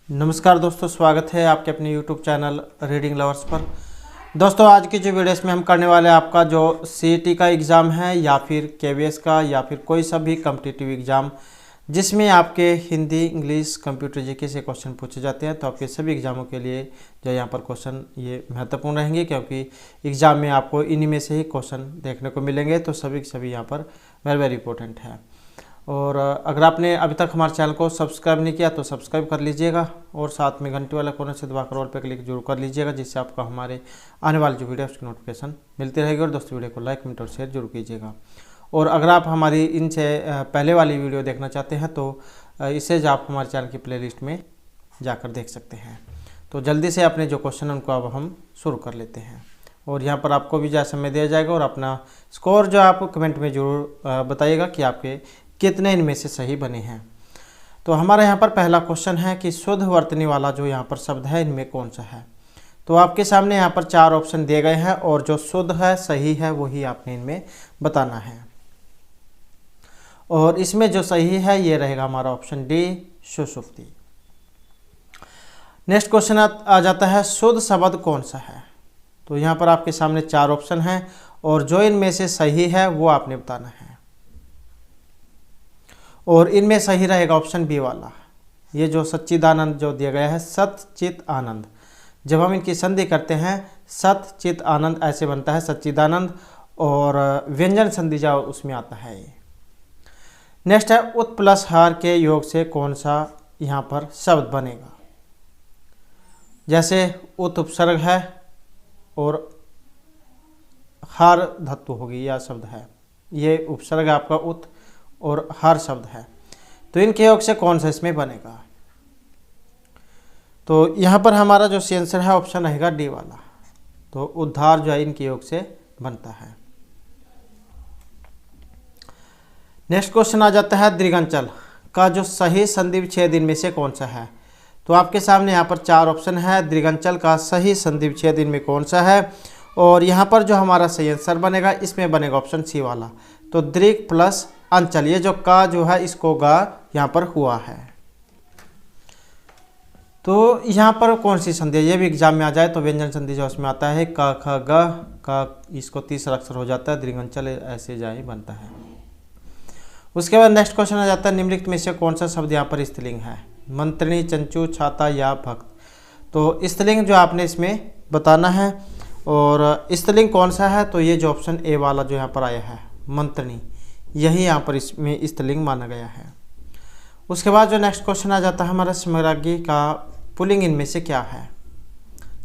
नमस्कार दोस्तों, स्वागत है आपके अपने YouTube चैनल रीडिंग लवर्स पर। दोस्तों आज की जो वीडियो इसमें हम करने वाले हैं आपका जो CET का एग्ज़ाम है या फिर KVS का या फिर कोई सा भी कम्पिटिटिव एग्ज़ाम जिसमें आपके हिंदी, इंग्लिश, कंप्यूटर जीके से क्वेश्चन पूछे जाते हैं, तो आपके सभी एग्ज़ामों के लिए जो यहाँ पर क्वेश्चन ये महत्वपूर्ण रहेंगे क्योंकि एग्ज़ाम में आपको इन्हीं में से ही क्वेश्चन देखने को मिलेंगे। तो सभी यहाँ पर वेरी इंपॉर्टेंट है। और अगर आपने अभी तक हमारे चैनल को सब्सक्राइब नहीं किया तो सब्सक्राइब कर लीजिएगा और साथ में घंटे वाला कोने से दबाकर ऑल पे क्लिक जरूर कर लीजिएगा, जिससे आपको हमारे आने वाली जो वीडियो उसकी नोटिफिकेशन मिलती रहेगी। और दोस्तों वीडियो को लाइक, कमेंट और शेयर जरूर कीजिएगा। और अगर आप हमारी इनसे पहले वाली वीडियो देखना चाहते हैं तो इसे आप हमारे चैनल की प्लेलिस्ट में जाकर देख सकते हैं। तो जल्दी से अपने जो क्वेश्चन उनको अब हम शुरू कर लेते हैं। और यहाँ पर आपको भी जैसा समय दिया जाएगा और अपना स्कोर जो आप कमेंट में जरूर बताइएगा कि आपके कितने इनमें से सही बने हैं। तो हमारा यहाँ पर पहला क्वेश्चन है कि शुद्ध वर्तनी वाला जो यहाँ पर शब्द है इनमें कौन सा है। तो आपके सामने यहाँ पर 4 ऑप्शन दिए गए हैं और जो शुद्ध है, सही है, वही आपने इनमें बताना है। और इसमें जो सही है ये रहेगा हमारा ऑप्शन डी, सुषुप्ति। नेक्स्ट क्वेश्चन आ जाता है शुद्ध शब्द कौन सा है। तो यहाँ पर आपके सामने 4 ऑप्शन हैं और जो इनमें से सही है वो आपने बताना है। और इनमें सही रहेगा ऑप्शन बी वाला, ये जो सच्चिदानंद जो दिया गया है, सत चित आनंद। जब हम इनकी संधि करते हैं सत चित आनंद ऐसे बनता है सच्चिदानंद, और व्यंजन संधि जो उसमें आता है ये। नेक्स्ट है उत प्लस हार के योग से कौन सा यहाँ पर शब्द बनेगा। जैसे उत उपसर्ग है और हार धातु होगी या शब्द है, ये उपसर्ग है आपका उत और हर शब्द है, तो इनके योग से कौन सा इसमें बनेगा। तो यहाँ पर हमारा जो आंसर है ऑप्शन रहेगा डी वाला। तो उद्धार जो है इनके योग से बनता है। नेक्स्ट क्वेश्चन आ जाता है दृगंचल का जो सही संधि विच्छेद इनमें से कौन सा है। तो आपके सामने यहाँ पर 4 ऑप्शन है। दृगंचल का सही संधि विच्छेद इनमें कौन सा है, और यहाँ पर जो हमारा सही आंसर बनेगा इसमें बनेगा ऑप्शन सी वाला। तो दृग प्लस अंचल, ये जो का जो है इसको गा यहाँ पर हुआ है। तो यहाँ पर कौन सी संधि है, ये भी एग्जाम में आ जाए तो व्यंजन संधि जो उसमें आता है क ख ग का, इसको तीसरा अक्षर हो जाता है, दृगंचल ऐसे जाए बनता है। उसके बाद नेक्स्ट क्वेश्चन आ जाता है निम्नलिखित में से कौन सा शब्द यहाँ पर स्त्रीलिंग है। मंत्रिणी, चंचू, छाता या भक्त। तो स्त्रीलिंग जो आपने इसमें बताना है, और स्त्रीलिंग कौन सा है, तो ये जो ऑप्शन ए वाला जो यहाँ पर आया है मंत्रिणी, यही यहाँ पर इसमें स्त्रीलिंग माना गया है। उसके बाद जो नेक्स्ट क्वेश्चन आ जाता है हमारा सम्राज्ञी का पुल्लिंग इनमें से क्या है।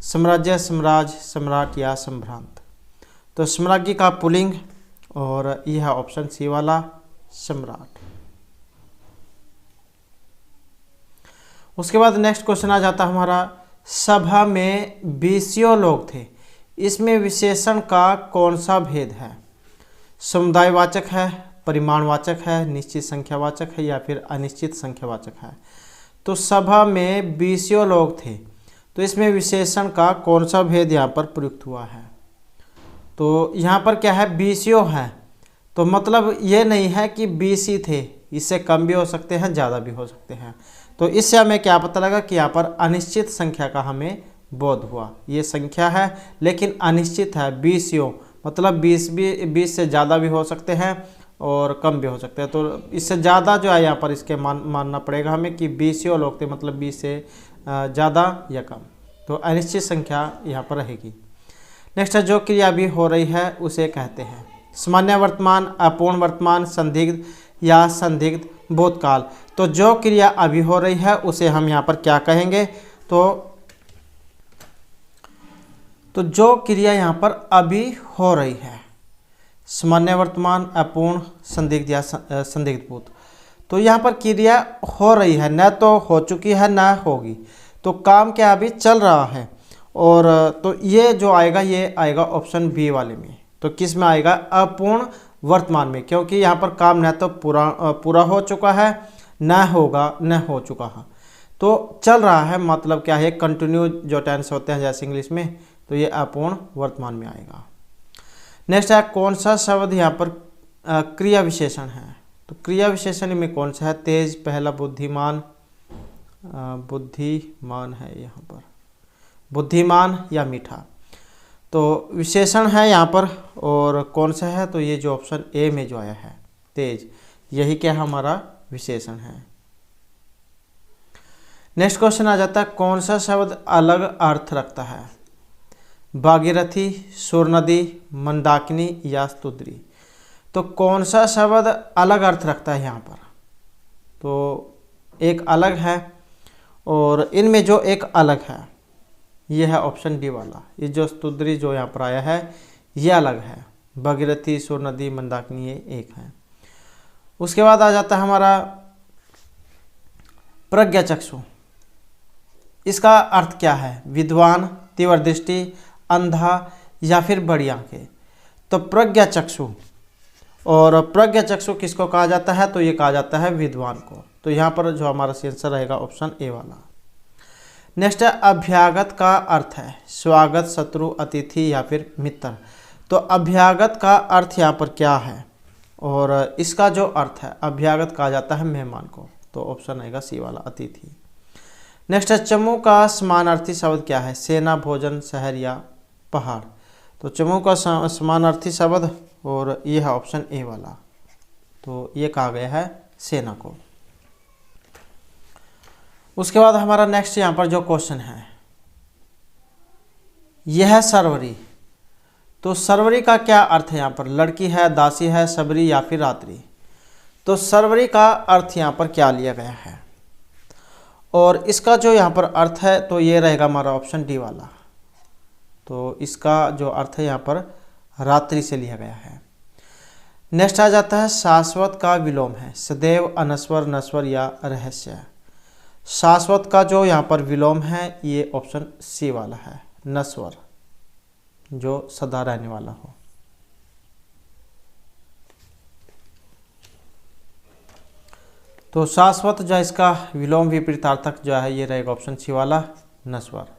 साम्राज्य, सम्राज, सम्राट या संभ्रांत। तो सम्राज्ञी का पुल्लिंग और यह है ऑप्शन सी वाला सम्राट। उसके बाद नेक्स्ट क्वेश्चन आ जाता है हमारा सभा में 20 लोग थे, इसमें विशेषण का कौन सा भेद है। समुदायवाचक है, परिमाणवाचक है, निश्चित संख्यावाचक है या फिर अनिश्चित संख्यावाचक है। तो सभा में 20 लोग थे, तो इसमें विशेषण का कौन सा भेद यहाँ पर प्रयुक्त हुआ है। तो यहाँ पर क्या है, 20 है, तो मतलब ये नहीं है कि 20 ही थे, इससे कम भी हो सकते हैं, ज़्यादा भी हो सकते हैं। तो इससे हमें क्या पता लगा कि यहाँ पर अनिश्चित संख्या का हमें बोध हुआ। ये संख्या है लेकिन अनिश्चित है, 20 मतलब 20 से ज़्यादा भी हो सकते हैं और कम भी हो सकते हैं। तो इससे ज़्यादा जो है यहाँ पर इसके मानना पड़ेगा हमें कि 20 लोग थे, मतलब 20 से ज़्यादा या कम। तो अनिश्चित संख्या यहाँ पर रहेगी। नेक्स्ट है जो क्रिया भी हो रही है उसे कहते हैं सामान्य वर्तमान, अपूर्ण वर्तमान, संदिग्ध या संदिग्ध भूतकाल। तो जो क्रिया अभी हो रही है उसे हम यहाँ पर क्या कहेंगे। तो जो क्रिया यहाँ पर अभी हो रही है, सामान्य वर्तमान, अपूर्ण, संदिग्ध या संदिग्ध भूत। तो यहाँ पर क्रिया हो रही है, न तो हो चुकी है न होगी, तो काम क्या अभी चल रहा है। और तो ये जो आएगा ये आएगा ऑप्शन बी वाले में। तो किस में आएगा, अपूर्ण वर्तमान में, क्योंकि यहाँ पर काम न तो पूरा हो चुका है, न होगा, न हो चुका है, तो चल रहा है। मतलब क्या है, कंटिन्यू जो टेंस होते हैं जैसे इंग्लिश में, तो ये अपूर्ण वर्तमान में आएगा। नेक्स्ट है कौन सा शब्द यहाँ पर क्रिया विशेषण है। तो क्रिया विशेषण में कौन सा है, तेज, पहला, बुद्धिमान, बुद्धिमान है यहाँ पर, बुद्धिमान या मीठा। तो विशेषण है यहाँ पर, और कौन सा है, तो ये जो ऑप्शन ए में जो आया है तेज, यही क्या हमारा विशेषण है। नेक्स्ट क्वेश्चन आ जाता है, कौन सा शब्द अलग अर्थ रखता है? भागीरथी, सुरनदी, मंदाकिनी या स्तुद्री। तो कौन सा शब्द अलग अर्थ रखता है यहाँ पर? तो एक अलग है, और इनमें जो एक अलग है ये है ऑप्शन डी वाला। ये जो स्तुद्री जो यहाँ पर आया है ये अलग है, भागीरथी, सुरनदी, मंदाकिनी ये एक है। उसके बाद आ जाता है हमारा प्रज्ञाचक्षु। इसका अर्थ क्या है? विद्वान, तीव्र दृष्टि, अंधा या फिर बड़ी आंखें। तो प्रज्ञाचक्षु, और प्रज्ञाचक्षु किसको कहा जाता है? तो ये कहा जाता है विद्वान को। तो यहाँ पर जो हमारा आंसर रहेगा ऑप्शन ए वाला। नेक्स्ट है, अभ्यागत का अर्थ है स्वागत, शत्रु, अतिथि या फिर मित्र। तो अभ्यागत का अर्थ यहाँ पर क्या है? और इसका जो अर्थ है, अभ्यागत कहा जाता है मेहमान को। तो ऑप्शन आएगा सी वाला, अतिथि। नेक्स्ट है, चमू का समानार्थी शब्द क्या है? सेना, भोजन, शहर या पहाड़। तो चमू का समानार्थी शब्द, और ये है ऑप्शन ए वाला। तो ये कहा गया है सेना को। उसके बाद हमारा नेक्स्ट यहाँ पर जो क्वेश्चन है यह है सर्वरी। तो सर्वरी का क्या अर्थ है यहाँ पर? लड़की है, दासी है, सबरी या फिर रात्रि। तो सर्वरी का अर्थ यहाँ पर क्या लिया गया है? और इसका जो यहाँ पर अर्थ है तो ये रहेगा हमारा ऑप्शन डी वाला। तो इसका जो अर्थ है यहाँ पर रात्रि से लिया गया है। नेक्स्ट आ जाता है, शाश्वत का विलोम है सदैव, अनस्वर, नश्वर या रहस्य। शाश्वत का जो यहाँ पर विलोम है ये ऑप्शन सी वाला है, नश्वर, जो सदा रहने वाला हो। तो शाश्वत जो है इसका विलोम विपरीतार्थक जो है ये रहेगा ऑप्शन सी वाला, नश्वर।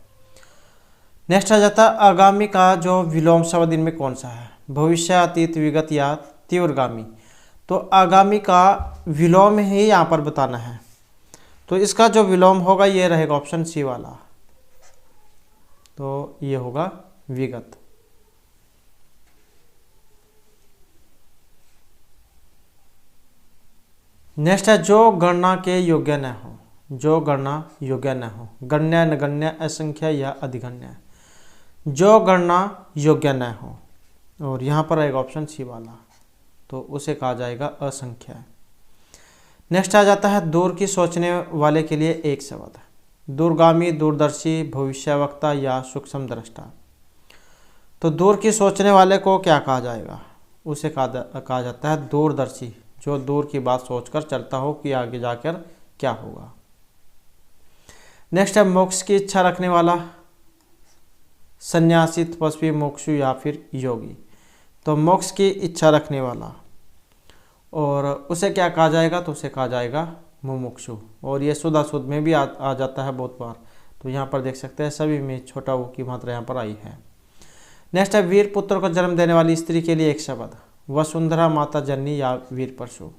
नेक्स्ट आ जाता है, आगामी का जो विलोम शब्द इनमें कौन सा है? भविष्य, अतीत, विगत या तीव्रगामी। तो आगामी का विलोम ही यहाँ पर बताना है। तो इसका जो विलोम होगा ये रहेगा ऑप्शन सी वाला। तो ये होगा विगत। नेक्स्ट है, जो गणना के योग्य न हो। जो गणना योग्य न हो, गण्य, नगण्य, असंख्य या अधिगण्य। जो गणना योग्य न हो, और यहाँ पर आएगा ऑप्शन सी वाला। तो उसे कहा जाएगा असंख्य। नेक्स्ट आ जाता है, दूर की सोचने वाले के लिए एक शब्द। दूरगामी, दूरदर्शी, भविष्यवक्ता या सूक्ष्म दृष्टा। तो दूर की सोचने वाले को क्या कहा जाएगा? उसे कहा जाता है दूरदर्शी, जो दूर की बात सोचकर चलता हो कि आगे जाकर क्या होगा। नेक्स्ट है, मोक्ष की इच्छा रखने वाला। सन्यासी, तपस्वी, मोक्षु या फिर योगी। तो मोक्ष की इच्छा रखने वाला, और उसे क्या कहा जाएगा? तो उसे कहा जाएगा मुमुक्षु। और ये शुद्ध अशुद्ध में भी आ जाता है बहुत बार। तो यहाँ पर देख सकते हैं सभी में छोटा वो की मात्रा यहाँ पर आई है। नेक्स्ट है, वीर पुत्र को जन्म देने वाली स्त्री के लिए एक शब्द। वसुंधरा, माता जननी या वीर परशु।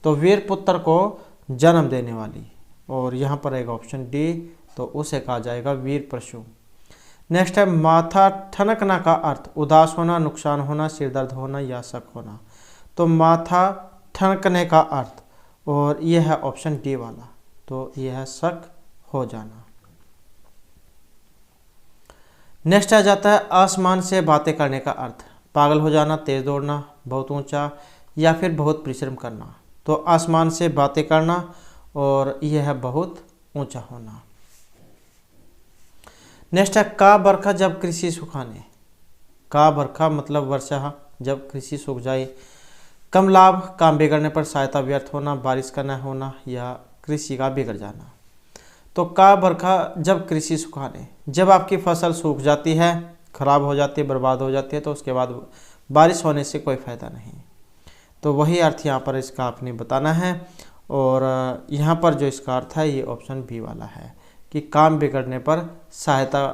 तो वीर पुत्र को जन्म देने वाली, और यहाँ पर आएगा ऑप्शन डी। तो उसे कहा जाएगा वीर परशु। नेक्स्ट है, माथा ठनकना का अर्थ उदास होना, नुकसान होना, सिर दर्द होना या शक होना। तो माथा ठनकने का अर्थ, और यह है ऑप्शन डी वाला। तो यह है शक हो जाना। नेक्स्ट आ जाता है, आसमान से बातें करने का अर्थ। पागल हो जाना, तेज दौड़ना, बहुत ऊंचा या फिर बहुत परिश्रम करना। तो आसमान से बातें करना, और यह है बहुत ऊंचा होना। नेक्स्ट है, का बरखा जब कृषि सुखाने। का बरखा मतलब वर्षा जब कृषि सूख जाए। कम लाभ, काम बिगड़ने पर सहायता व्यर्थ होना, बारिश का न होना या कृषि का बिगड़ जाना। तो का बरखा जब कृषि सुखाने, जब आपकी फसल सूख जाती है, खराब हो जाती है, बर्बाद हो जाती है, तो उसके बाद बारिश होने से कोई फ़ायदा नहीं। तो वही अर्थ यहाँ पर इसका आपने बताना है। और यहाँ पर जो इसका अर्थ है ये ऑप्शन बी वाला है कि काम बिगड़ने पर सहायता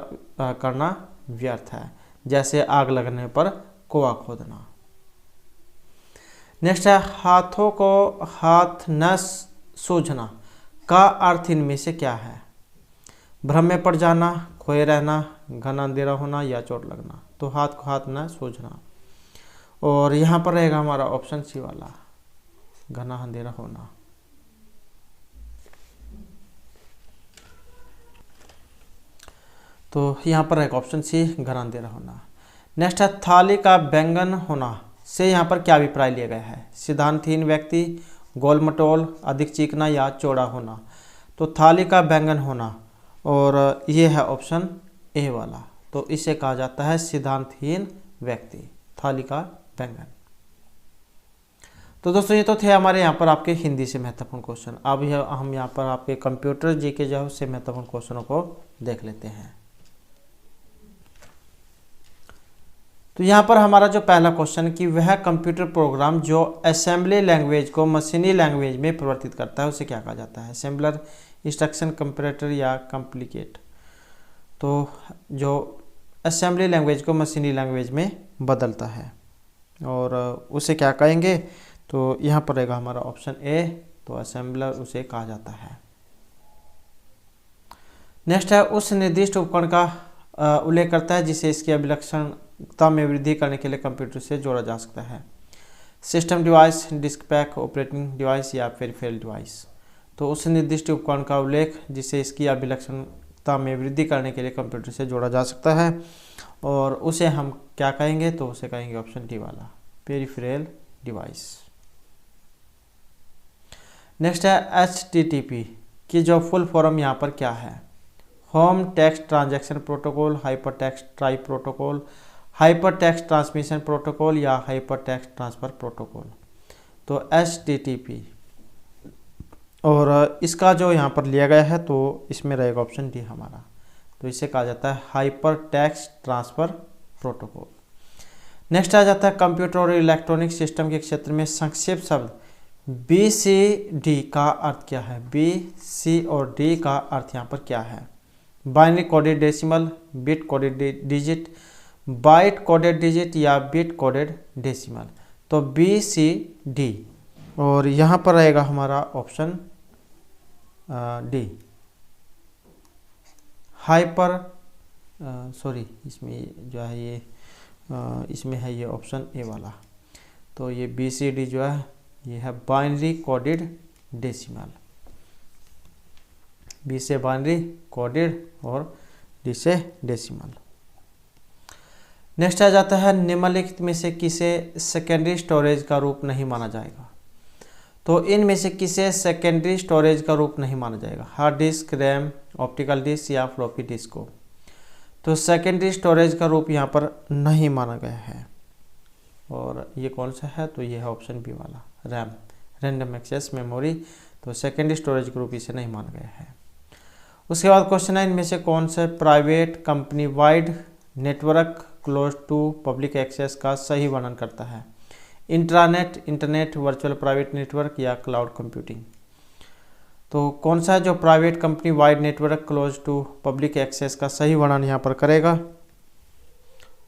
करना व्यर्थ है, जैसे आग लगने पर कुआं खोदना। नेक्स्ट है, हाथों को हाथ न सूझना। का अर्थ इनमें से क्या है? भ्रम में पड़ जाना, खोए रहना, घना अंधेरा होना या चोट लगना। तो हाथ को हाथ न सूझना। और यहाँ पर रहेगा हमारा ऑप्शन सी वाला, घना अंधेरा होना। तो यहाँ पर रहेगा ऑप्शन सी, घना अंधेरा होना। नेक्स्ट है थाली का बैंगन होना से यहाँ पर क्या अभिप्राय लिया गया है? सिद्धांतहीन व्यक्ति, गोल मटोल, अधिक चीकना या चौड़ा होना। तो थाली का बैंगन होना, और ये है ऑप्शन ए वाला। तो इसे कहा जाता है सिद्धांतहीन व्यक्ति, थाली का बैंगन। तो दोस्तों ये तो थे हमारे यहाँ पर आपके हिंदी से महत्वपूर्ण क्वेश्चन। अब हम यहाँ पर आपके कंप्यूटर जीके जो है उससे महत्वपूर्ण क्वेश्चनों को देख लेते हैं। तो यहाँ पर हमारा जो पहला क्वेश्चन कि वह कंप्यूटर प्रोग्राम जो असेंबली लैंग्वेज को मशीनी लैंग्वेज में परिवर्तित करता है उसे क्या कहा जाता है? असेंबलर, इंस्ट्रक्शन कंपैरेटर या कॉम्प्लिकेट। तो जो असेंबली लैंग्वेज को मशीनी लैंग्वेज में बदलता है और उसे क्या कहेंगे? तो यहाँ पर रहेगा हमारा ऑप्शन ए, तो असेंबलर उसे कहा जाता है। नेक्स्ट है उस निर्दिष्ट उपकरण का उल्लेख करता है जिसे इसकी अभिलक्षणता में वृद्धि करने के लिए कंप्यूटर से जोड़ा जा सकता है। System device, disk pack, operating device या पेरिफेरल डिवाइस। तो उस निर्दिष्ट उपकरण का उल्लेख जिसे इसकी अभिलक्षणता में वृद्धि करने के लिए कंप्यूटर से जोड़ा जा सकता है और उसे हम क्या कहेंगे? तो उसे कहेंगे ऑप्शन डी वाला, पेरिफेरल डिवाइस। नेक्स्ट है HTTP की जो फुल फॉर्म यहाँ पर क्या है? Home text transaction protocol, hyper text try protocol, hyper text transmission protocol या हाइपर टेक्स्ट ट्रांसफर प्रोटोकॉल। तो HTTP, और इसका जो यहाँ पर लिया गया है तो इसमें रहेगा ऑप्शन डी हमारा। तो इसे कहा जाता है hypertext transfer protocol. Next आ जाता है कंप्यूटर और इलेक्ट्रॉनिक सिस्टम के क्षेत्र में संक्षेप शब्द BCD का अर्थ क्या है? B, C और D का अर्थ यहाँ पर क्या है? Binary coded decimal, bit coded digit, byte coded digit या बिट कोडेड डेसिमल। तो BCD, और यहाँ पर रहेगा हमारा ऑप्शन डी, हाइपर सॉरी इसमें जो है ये इसमें है ये ऑप्शन ए वाला। तो ये BCD जो है ये है बाइनरी कोडेड डेसिमल। बी से बाइनरी कोडेड और डी से डेसिमल। नेक्स्ट आ जाता है निम्नलिखित में से किसे सेकेंडरी स्टोरेज का रूप नहीं माना जाएगा? तो इनमें से किसे सेकेंडरी स्टोरेज का रूप नहीं माना जाएगा? Hard disk, RAM, optical disk या फ्लॉपी डिस्क को। तो सेकेंडरी स्टोरेज का रूप यहाँ पर नहीं माना गया है, और ये कौन सा है? तो ये है ऑप्शन बी वाला, रैम, रैंडम एक्सेस मेमोरी। तो सेकेंडरी स्टोरेज के रूप इसे नहीं माना गया है। उसके बाद क्वेश्चन है इनमें से कौन सा private company wide network close to public access का सही वर्णन करता है? Intranet, internet, virtual private network या क्लाउड कंप्यूटिंग। तो कौन सा है जो private company wide network close to public access का सही वर्णन यहाँ पर करेगा?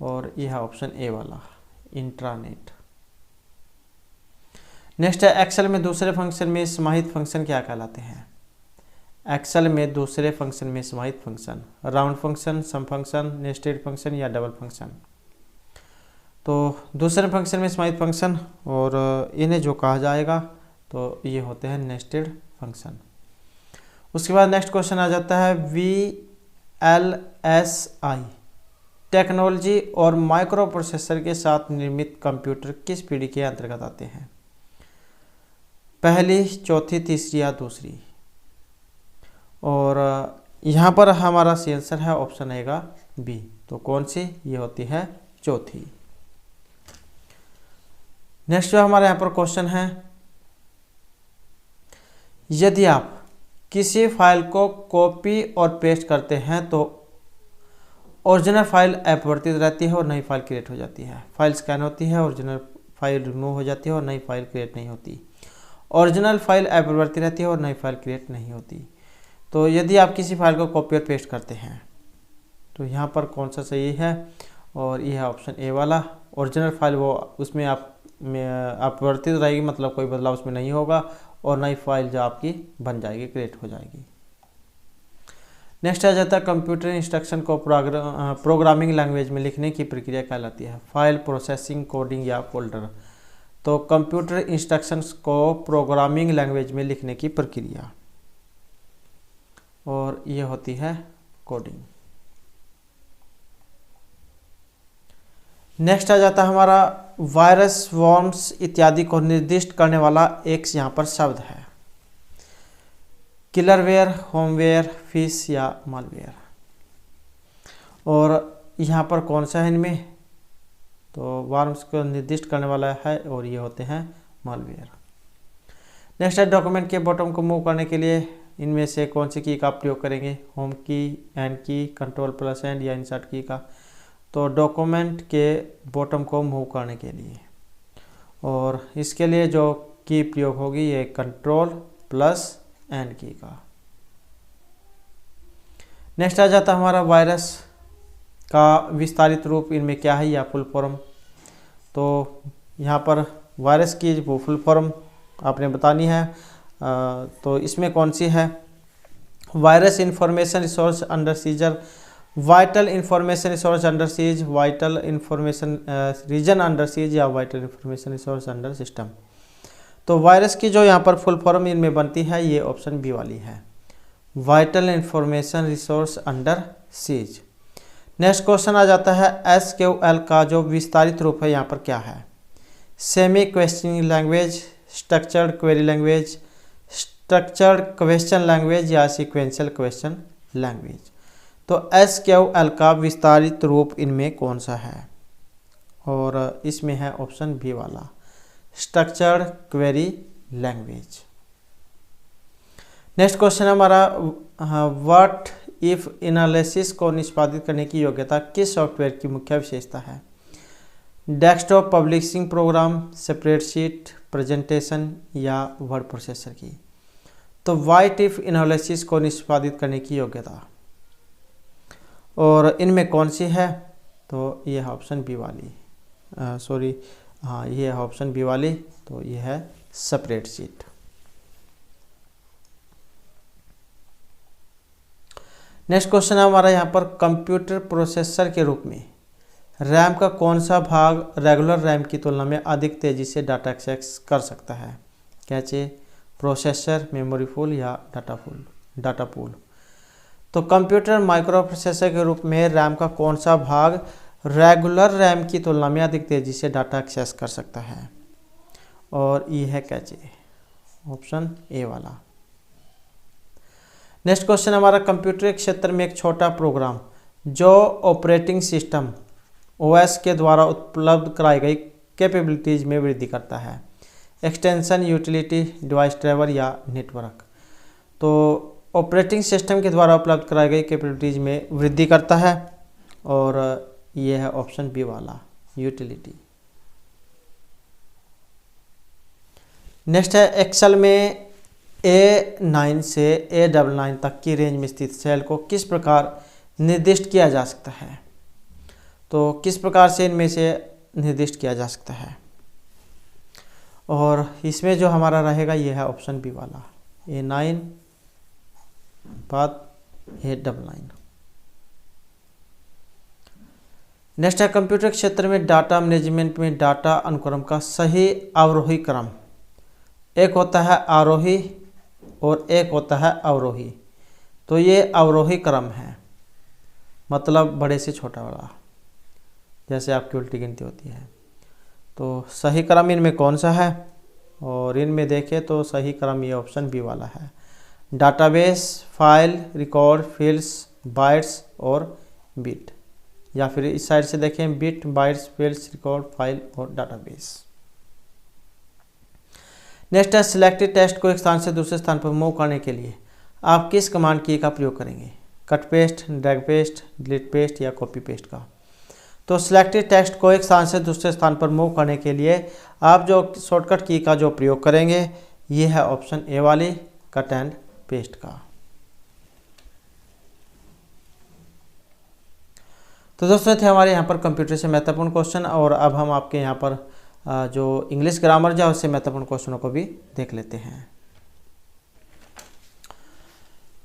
और यह है ऑप्शन ए वाला, इंट्रानेट। नेक्स्ट है एक्सेल में दूसरे फंक्शन में समाहित फंक्शन क्या कहलाते हैं? एक्सेल में दूसरे फंक्शन में समाहित फंक्शन, राउंड फंक्शन, सम फंक्शन, नेस्टेड फंक्शन या डबल फंक्शन। तो दूसरे फंक्शन में समाहित फंक्शन, और इन्हें जो कहा जाएगा तो ये होते हैं नेस्टेड फंक्शन। उसके बाद नेक्स्ट क्वेश्चन आ जाता है VLSI टेक्नोलॉजी और माइक्रो प्रोसेसर के साथ निर्मित कंप्यूटर किस पीढ़ी के अंतर्गत आते हैं? पहली, चौथी, तीसरी या दूसरी। और यहाँ पर हमारा सी आंसर है ऑप्शन आएगा बी। तो कौन सी? ये होती है चौथी। नेक्स्ट जो हमारे यहाँ पर क्वेश्चन है, यदि आप किसी फाइल को कॉपी और पेस्ट करते हैं तो ओरिजिनल फाइल अपरिवर्तित रहती है और नई फाइल क्रिएट हो जाती है। फाइल स्कैन होती है, ओरिजिनल फाइल रिमूव हो जाती है और नई फाइल क्रिएट नहीं होती। ओरिजिनल फाइल अपरिवर्तित रहती है और नई फाइल क्रिएट नहीं होती। तो यदि आप किसी फाइल को कॉपी और पेस्ट करते हैं तो यहाँ पर कौन सा सही है? और यह है ऑप्शन ए वाला, ओरिजिनल फाइल वो उसमें आप अपरिवर्तित रहेगी, मतलब कोई बदलाव उसमें नहीं होगा, और नई फाइल जो आपकी बन जाएगी, क्रिएट हो जाएगी। नेक्स्ट आ जाता है कंप्यूटर इंस्ट्रक्शन को प्रोग्रामिंग लैंग्वेज में लिखने की प्रक्रिया कहलाती है। फाइल प्रोसेसिंग, कोडिंग या फोल्डर। तो कंप्यूटर इंस्ट्रक्शंस को प्रोग्रामिंग लैंग्वेज में लिखने की प्रक्रिया, और ये होती है कोडिंग। नेक्स्ट आ जाता है हमारा वायरस, वॉर्म्स इत्यादि को निर्दिष्ट करने वाला एक यहाँ पर शब्द है। किलरवेयर, होमवेयर, फिश या मालवेयर। और यहाँ पर कौन सा है इनमें, तो वार्म्स को निर्दिष्ट करने वाला है और ये होते हैं मालवेयर। नेक्स्ट है डॉक्यूमेंट के बॉटम को मूव करने के लिए इनमें से कौन सी की का प्रयोग करेंगे, होम की, एंड की, कंट्रोल+N या इंसर्ट की का। तो डॉक्यूमेंट के बॉटम को मूव करने के लिए, और इसके लिए जो की प्रयोग होगी ये कंट्रोल+N की का। नेक्स्ट आ जाता हमारा वायरस का विस्तारित रूप इनमें क्या है या फुल फॉर्म। तो यहाँ पर वायरस की वो फुल फॉर्म आपने बतानी है। तो इसमें कौन सी है, virus information resource under seizure, vital information resource under siege, vital information region under siege या vital information resource under system. तो वायरस की जो यहाँ पर फुल फॉर्म इनमें बनती है ये ऑप्शन बी वाली है, vital information resource under siege. Next question आ जाता है SQL का जो विस्तारित रूप है यहाँ पर क्या है, semi questioning language, structured query language, structured question language या सीक्वेंशियल क्वेश्चन लैंग्वेज। तो SQL का विस्तारित रूप इनमें कौन सा है, और इसमें है ऑप्शन बी वाला, structured query language. Next question हमारा व्हाट इफ एनालिसिस को निष्पादित करने की योग्यता किस सॉफ्टवेयर की मुख्य विशेषता है, desktop publishing program, spreadsheet, presentation या वर्ड प्रोसेसर की। तो व्हाट इफ एनालिसिस को निष्पादित करने की योग्यता, और इनमें कौन सी है, तो ये है ऑप्शन बी वाली, ये है ऑप्शन बी वाली, तो ये है स्प्रेडशीट। नेक्स्ट क्वेश्चन है हमारा यहाँ पर कंप्यूटर प्रोसेसर के रूप में रैम का कौन सा भाग रेगुलर रैम की तुलना में अधिक तेजी से डाटा एक्सेस कर सकता है, कैचे, प्रोसेसर, मेमोरी पूल या डाटा पूल। तो कंप्यूटर माइक्रो प्रोसेसर के रूप में रैम का कौन सा भाग रेगुलर रैम की तुलना में अधिक तेजी से डाटा एक्सेस कर सकता है, और ये है कैचे, ऑप्शन ए वाला। नेक्स्ट क्वेश्चन हमारा कंप्यूटर क्षेत्र में एक छोटा प्रोग्राम जो ऑपरेटिंग सिस्टम OS के द्वारा उपलब्ध कराई गई कैपेबिलिटीज में वृद्धि करता है, एक्सटेंशन, यूटिलिटी, डिवाइस ड्राइवर या नेटवर्क। तो ऑपरेटिंग सिस्टम के द्वारा उपलब्ध कराई गई कैपेबिलिटीज में वृद्धि करता है, और ये है ऑप्शन बी वाला, यूटिलिटी। नेक्स्ट है एक्सेल में A9 से A99 तक की रेंज में स्थित सेल को किस प्रकार निर्दिष्ट किया जा सकता है। तो किस प्रकार से इनमें से निर्दिष्ट किया जा सकता है, और इसमें जो हमारा रहेगा ये है ऑप्शन बी वाला, A9 बाद A99। नेक्स्ट है कंप्यूटर क्षेत्र में डाटा मैनेजमेंट में डाटा अनुक्रम का सही अवरोही क्रम, एक होता है आरोही और एक होता है अवरोही। तो ये अवरोही क्रम है, मतलब बड़े से छोटा वाला, जैसे आपकी उल्टी गिनती होती है। तो सही क्रम इनमें कौन सा है, और इनमें देखें तो सही क्रम ये ऑप्शन बी वाला है, database, file, record, fields, bytes और बिट। या फिर इस साइड से देखें bit, bytes, fields, record, file और डाटाबेस। नेक्स्ट है सिलेक्टेड टेक्स्ट को एक स्थान से दूसरे स्थान पर मूव करने के लिए आप किस कमांड की का प्रयोग करेंगे, cut paste, drag paste, delete paste या कॉपी पेस्ट का। तो सिलेक्टेड टेक्स्ट को एक स्थान से दूसरे स्थान पर मूव करने के लिए आप जो शॉर्टकट की का जो प्रयोग करेंगे ये है ऑप्शन ए वाली, कट एंड पेस्ट का। तो दोस्तों थे हमारे यहाँ पर कंप्यूटर से महत्वपूर्ण क्वेश्चन, और अब हम आपके यहाँ पर जो इंग्लिश ग्रामर जो है उससे महत्वपूर्ण क्वेश्चनों को भी देख लेते हैं।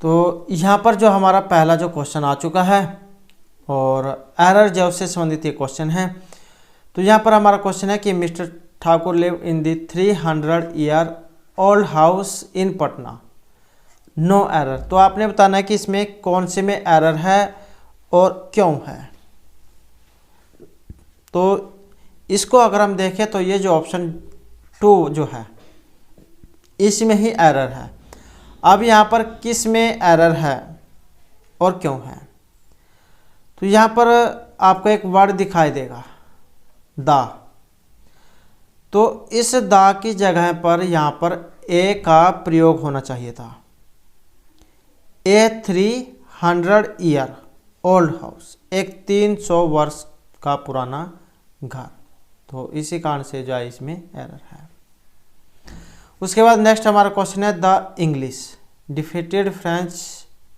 तो यहाँ पर जो हमारा पहला जो क्वेश्चन आ चुका है और एरर जॉब से संबंधित ये क्वेश्चन है। तो यहाँ पर हमारा क्वेश्चन है कि Mister Thakur live in the 300 year old house in Patna, no error. तो आपने बताना है कि इसमें कौन से में एरर है और क्यों है। तो इसको अगर हम देखें तो ये जो ऑप्शन 2 जो है इसमें ही एरर है। अब यहाँ पर किस में एरर है और क्यों है, तो यहाँ पर आपको एक वर्ड दिखाई देगा द। तो इस द की जगह पर यहाँ पर ए का प्रयोग होना चाहिए था। ए 300 ईयर ओल्ड हाउस, एक 300 वर्ष का पुराना घर। तो इसी कारण से जो है इसमें एरर है। उसके बाद नेक्स्ट हमारा क्वेश्चन है the English defeated French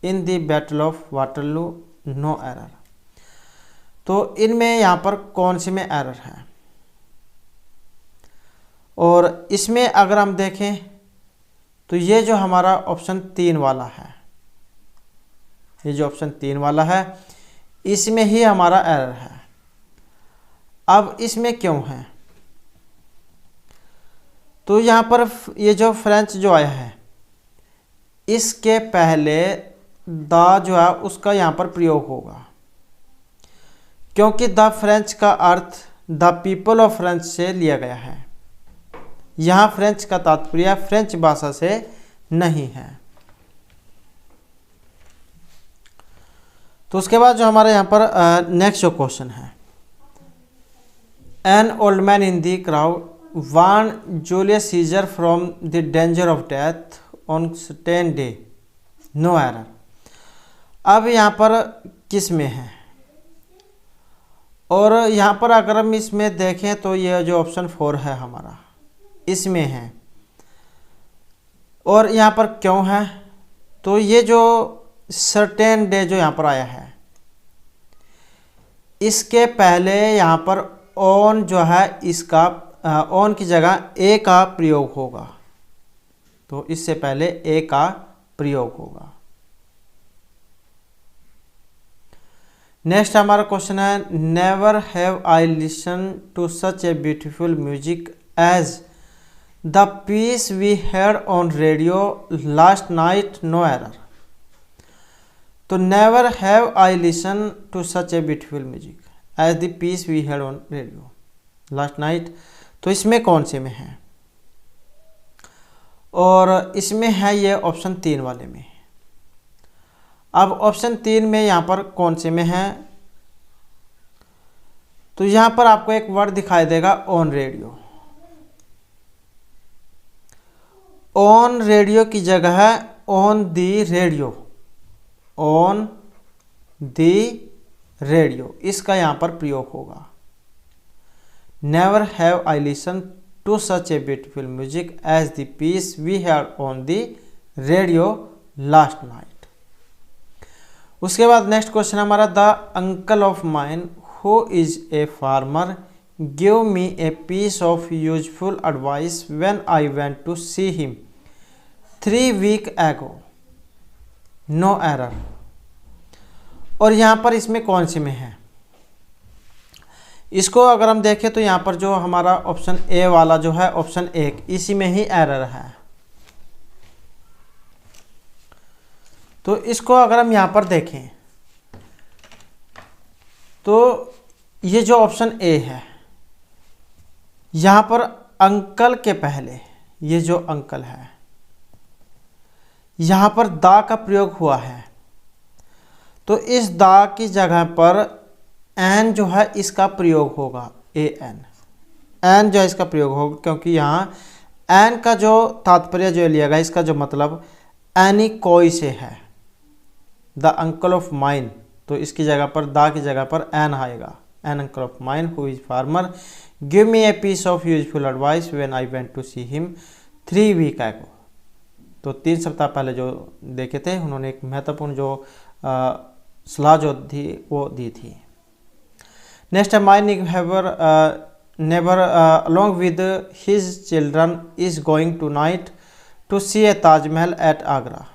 in the battle of Waterloo, no error. तो इनमें यहाँ पर कौन सी में एरर है, और इसमें अगर हम देखें तो ये जो हमारा ऑप्शन 3 वाला है, ये जो ऑप्शन 3 वाला है इसमें ही हमारा एरर है। अब इसमें क्यों है, तो यहाँ पर ये जो फ्रेंच जो आया है इसके पहले द जो है उसका यहाँ पर प्रयोग होगा, क्योंकि द फ्रेंच का earth the people of French से लिया गया है। यहाँ फ्रेंच का तात्पर्य फ्रेंच भाषा से नहीं है। तो उसके बाद जो हमारे यहाँ पर नेक्स्ट जो क्वेश्चन है, an old man in the crowd warn Julius Caesar from the danger of death on certain day, no error. अब यहाँ पर किस में है, और यहाँ पर अगर हम इसमें देखें तो ये जो ऑप्शन 4 है हमारा इसमें है। और यहाँ पर क्यों है, तो ये जो सर्टेन डे जो यहाँ पर आया है इसके पहले यहाँ पर ऑन जो है इसका ऑन की जगह ए का प्रयोग होगा। तो इससे पहले ए का प्रयोग होगा। नेक्स्ट हमारा क्वेश्चन है never have I listen to such a beautiful music as the piece we heard on radio last night, no error. तो never have I listen to such a beautiful music as the piece we heard on radio last night. तो इसमें कौन से में है, और इसमें है ये ऑप्शन 3 वाले में। अब ऑप्शन 3 में यहाँ पर कौन से में है, तो यहाँ पर आपको एक वर्ड दिखाई देगा ऑन रेडियो। ऑन रेडियो की जगह है on the radio, on the radio इसका यहाँ पर प्रयोग होगा। Never have I listen to such a beautiful music as the piece we heard on the radio last night. उसके बाद नेक्स्ट क्वेश्चन हमारा the uncle of mine who is a farmer give me a piece of useful advice when I went to see him 3 weeks ago, no error. और यहाँ पर इसमें कौन से में है, इसको अगर हम देखें तो यहाँ पर जो हमारा ऑप्शन ए वाला जो है ऑप्शन 1 इसी में ही एरर है। तो इसको अगर हम यहाँ पर देखें तो ये जो ऑप्शन ए है यहाँ पर अंकल के पहले ये जो अंकल है यहाँ पर दा का प्रयोग हुआ है। तो इस दा की जगह पर एन जो है इसका प्रयोग होगा, ए एन जो है इसका प्रयोग होगा, क्योंकि यहाँ एन का जो तात्पर्य जो लिया गया इसका जो मतलब एनी कोई से है, द अंकल ऑफ माइन। तो इसकी जगह पर दा की जगह पर एन आएगा, an uncle of mine who is farmer give me a piece of useful advice when I went to see him 3 weeks ago। तो 3 सप्ताह पहले जो देखे थे उन्होंने एक महत्वपूर्ण जो सलाह जो थी वो दी थी। नेक्स्ट है my neighbour along with his children is going tonight to see a Taj Mahal at Agra.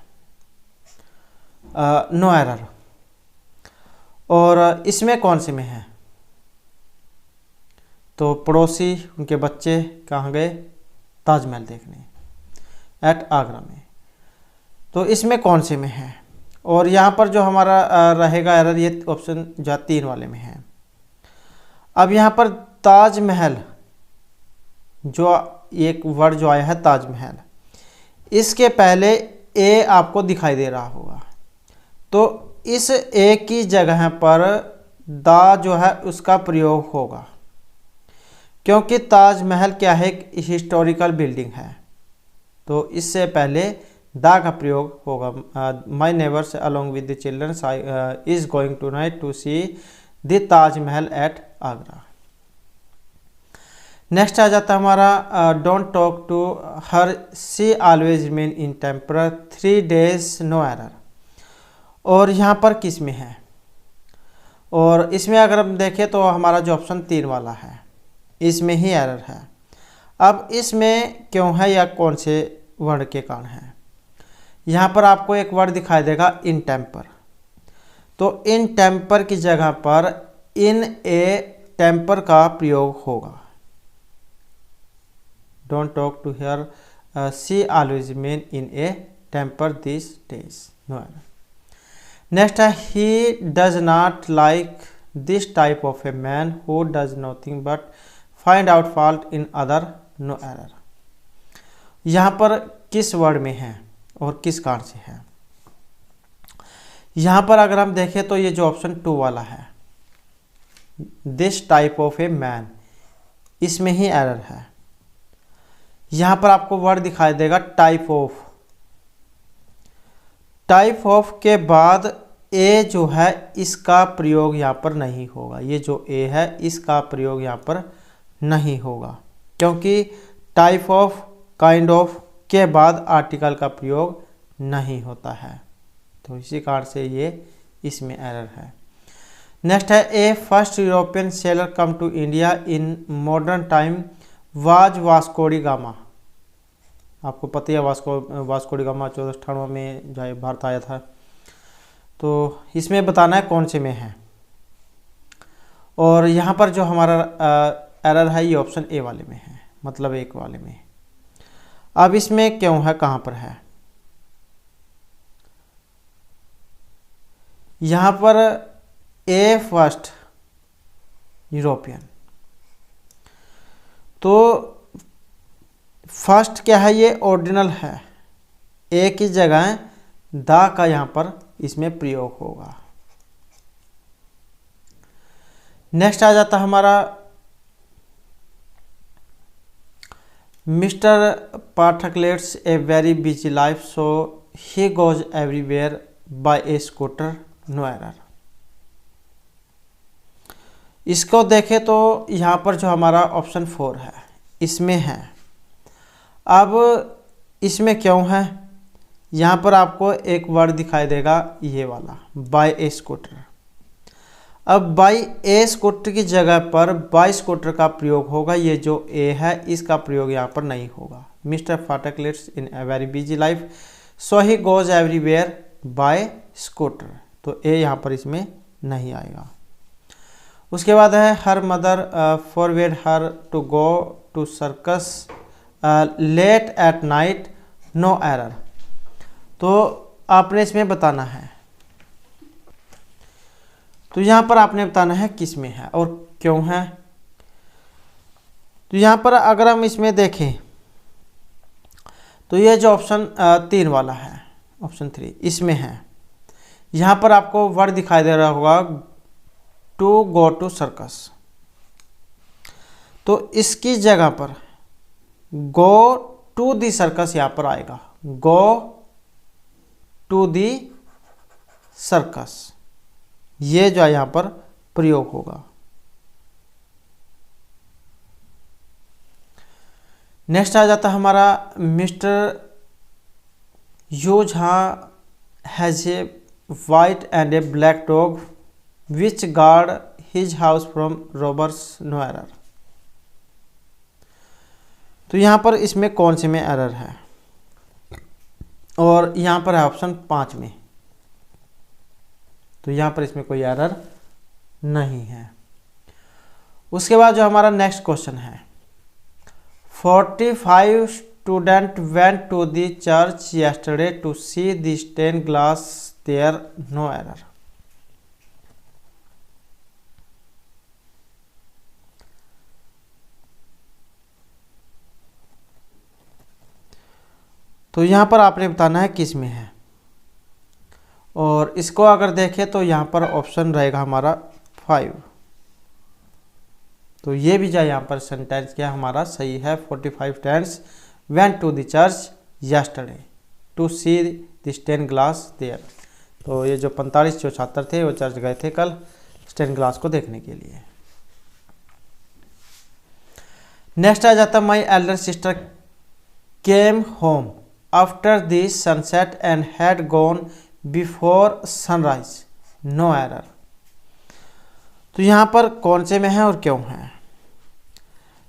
No error. और इसमें कौन से में है? तो पड़ोसी उनके बच्चे कहाँ गए? ताजमहल देखने, एट आगरा में। तो इसमें कौन से में है? और यहाँ पर जो हमारा रहेगा एरर, ये ऑप्शन जो 3 वाले में है। अब यहाँ पर ताजमहल जो एक वर्ड जो आया है ताजमहल, इसके पहले ए आपको दिखाई दे रहा होगा, तो इस ए की जगह पर दा जो है उसका प्रयोग होगा, क्योंकि ताजमहल क्या है? एक हिस्टोरिकल बिल्डिंग है, तो इससे पहले दा का प्रयोग होगा। माई neighbours along with the children is going tonight to see the Taj Mahal at Agra. Next आ जाता है हमारा don't talk to her, C always remain in temper 3 days no error. और यहाँ पर किस में है? और इसमें अगर हम देखें तो हमारा जो ऑप्शन 3 वाला है, इसमें ही एरर है। अब इसमें क्यों है या कौन से वर्ड के कारण है? यहाँ पर आपको एक वर्ड दिखाई देगा इन टेम्पर, तो इन टेम्पर की जगह पर इन ए टेम्पर का प्रयोग होगा। Don't talk to here, she always remain in a temper this days, no error. Next है he does not like this type of a man who does nothing but find out fault in other, no error. यहाँ पर किस word में है और किस कारण से है? यहाँ पर अगर हम देखें तो ये जो ऑप्शन 2 वाला है, this type of a man, इसमें ही एरर है। यहाँ पर आपको वर्ड दिखाई देगा टाइप ऑफ, टाइप ऑफ के बाद ए जो है इसका प्रयोग यहाँ पर नहीं होगा। ये जो ए है इसका प्रयोग यहाँ पर नहीं होगा, क्योंकि टाइप ऑफ, काइंड ऑफ के बाद आर्टिकल का प्रयोग नहीं होता है, तो इसी कारण से ये इसमें एरर है। नेक्स्ट है a first European sailor come to India in modern time was Vasco da Gama. आपको पता है वास्को डी गामा 1498 में जो है भारत आया था, तो इसमें बताना है कौन से में है। और यहाँ पर जो हमारा एरर है ये ऑप्शन ए वाले में है, मतलब 1 वाले में। अब इसमें क्यों है, कहाँ पर है? यहाँ पर ए फर्स्ट यूरोपियन, तो फर्स्ट क्या है? ये ऑर्डिनल है, ए की जगह दा का यहाँ पर इसमें प्रयोग होगा। नेक्स्ट आ जाता है हमारा Mister Pathak lets a very busy life so he goes everywhere by a scooter, no error. इसको देखें तो यहाँ पर जो हमारा ऑप्शन 4 है इसमें है। अब इसमें क्यों है? यहाँ पर आपको एक वर्ड दिखाई देगा ये वाला, बाय ए स्कूटर। अब बाय ए स्कूटर की जगह पर बाय स्कूटर का प्रयोग होगा, ये जो ए है इसका प्रयोग यहाँ पर नहीं होगा। Mister Phatak lives in a very busy life so he goes everywhere by scooter, तो ए यहाँ पर इसमें नहीं आएगा। उसके बाद है her mother forbade her to go to circus late at night, no error. तो आपने इसमें बताना है, तो यहाँ पर आपने बताना है किस में है और क्यों है। तो यहाँ पर अगर हम इसमें देखें तो ये जो ऑप्शन 3 वाला है, ऑप्शन 3 इसमें है। यहाँ पर आपको वर्ड दिखाई दे रहा होगा टू गो टू सर्कस, तो इसकी जगह पर गो टू दी सर्कस यहाँ पर आएगा, गो टू दी सर्कस, ये जो है यहाँ पर प्रयोग होगा। नेक्स्ट आ जाता है हमारा Mister U Jha has a white and a black dog which guard his house from robbers, no error. तो यहाँ पर इसमें कौन से में एरर है? और यहाँ पर है ऑप्शन 5 में। तो यहाँ पर इसमें कोई एरर नहीं है। उसके बाद जो हमारा नेक्स्ट क्वेश्चन है, 45 student went to the church yesterday to see the stained glass there, no error। तो यहाँ पर आपने बताना है किस में है, और इसको अगर देखें तो यहाँ पर ऑप्शन रहेगा हमारा 5। तो ये भी जाए यहाँ पर सेंटेंस क्या हमारा सही है। 45 students went to the church yesterday to see the stain glass there. तो ये जो 45 जो छात्र थे वो चर्च गए थे कल स्टेन ग्लास को देखने के लिए। नेक्स्ट आ जाता, my elder sister came home after the sunset and had gone before sunrise, no error. तो यहाँ पर कौन से में है और क्यों है?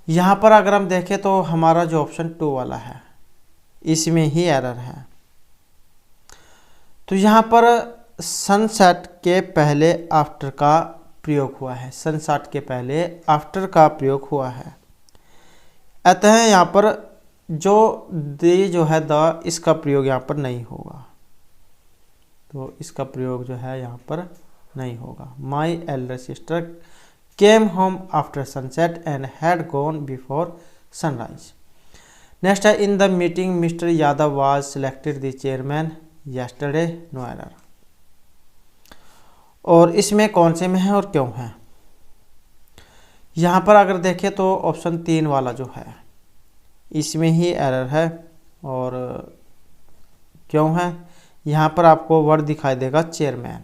यहाँ पर अगर हम देखें तो हमारा जो ऑप्शन 2 वाला है इसमें ही एरर है। तो यहाँ पर सनसेट के पहले आफ्टर का प्रयोग हुआ है, सनसेट के पहले आफ्टर का प्रयोग हुआ है, अतः यहाँ पर जो दी जो है द इसका प्रयोग यहाँ पर नहीं होगा। तो इसका प्रयोग जो है यहाँ पर नहीं होगा। My elder sister came home after sunset and had gone before sunrise. Next है, in the meeting mister Yadav was selected the chairman yesterday, no error. और इसमें कौन से में है और क्यों है? यहाँ पर अगर देखें तो ऑप्शन 3 वाला जो है इसमें ही एरर है। और क्यों है? यहाँ पर आपको वर्ड दिखाई देगा चेयरमैन।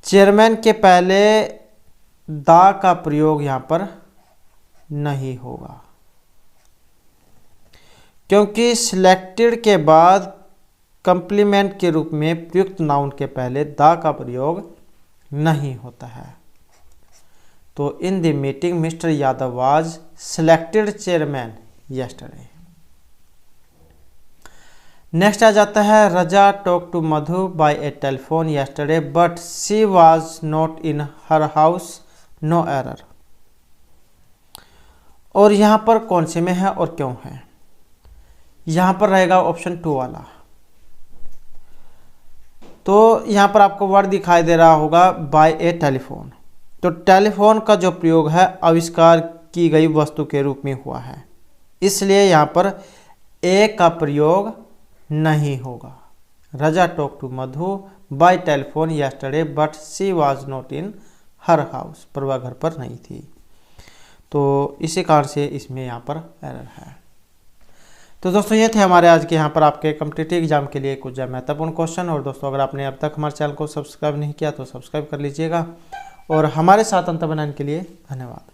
चेयरमैन के पहले दा का प्रयोग यहाँ पर नहीं होगा, क्योंकि सिलेक्टेड के बाद कंप्लीमेंट के रूप में प्रयुक्त नाउन के पहले दा का प्रयोग नहीं होता है। तो in the meeting mister Yadav was selected chairman yesterday। Next आ जाता है, Raza talk to Madhu by a telephone yesterday but she was not in her house, no error. और यहाँ पर कौन से में है और क्यों है? यहाँ पर रहेगा ऑप्शन 2 वाला। तो यहाँ पर आपको वर्ड दिखाई दे रहा होगा बाय ए टेलीफोन। तो टेलीफोन का जो प्रयोग है आविष्कार की गई वस्तु के रूप में हुआ है, इसलिए यहाँ पर ए का प्रयोग नहीं होगा। Raza talk to Madhu by telephone yesterday but she was not in her house, पर वह घर पर नहीं थी। तो इसी कारण से इसमें यहाँ पर एरर है। तो दोस्तों ये थे हमारे आज के यहाँ पर आपके कॉम्पिटिटिव एग्जाम के लिए कुछ महत्वपूर्ण क्वेश्चन। और दोस्तों अगर आपने अब तक हमारे चैनल को सब्सक्राइब नहीं किया तो सब्सक्राइब कर लीजिएगा, और हमारे साथ अंत बनाने के लिए धन्यवाद।